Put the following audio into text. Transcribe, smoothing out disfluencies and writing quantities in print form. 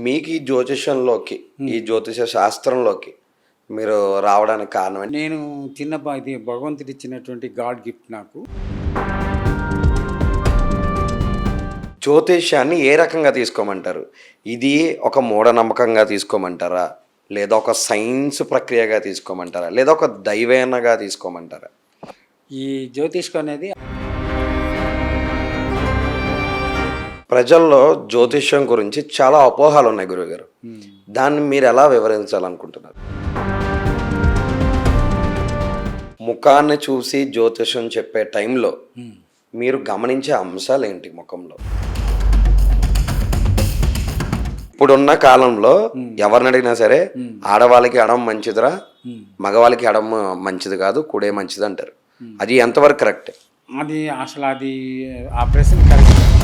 మీకు ఈ జ్యోతిషంలోకి ఈ జ్యోతిష శాస్త్రంలోకి మీరు రావడానికి కారణం ఏంటి? నేను ఇది భగవంతుడు ఇచ్చినటువంటి గాడ్ గిఫ్ట్ నాకు. జ్యోతిష్యాన్ని ఏ రకంగా తీసుకోమంటారు? ఇది ఒక మూఢనమ్మకంగా తీసుకోమంటారా, లేదా ఒక సైన్స్ ప్రక్రియగా తీసుకోమంటారా, లేదా ఒక దైవేనగా తీసుకోమంటారా? ఈ జ్యోతిష్కం అనేది ప్రజల్లో జ్యోతిష్యం గురించి చాలా అపోహలు ఉన్నాయి గురువుగారు. దాన్ని మీరు ఎలా వివరించాలనుకుంటున్నారు? ముఖాన్ని చూసి జ్యోతిష్యం చెప్పే టైంలో మీరు గమనించే అంశాలు ఏంటి ముఖంలో? ఇప్పుడున్న కాలంలో ఎవరిని అడిగినా సరే ఆడవాళ్ళకి ఎడం మంచిదిరా, మగవాళ్ళకి ఎడం మంచిది కాదు, కుడే మంచిది అంటారు. అది ఎంతవరకు కరెక్ట్? అది అసలు ఆ ప్రశ్న కరెక్ట్.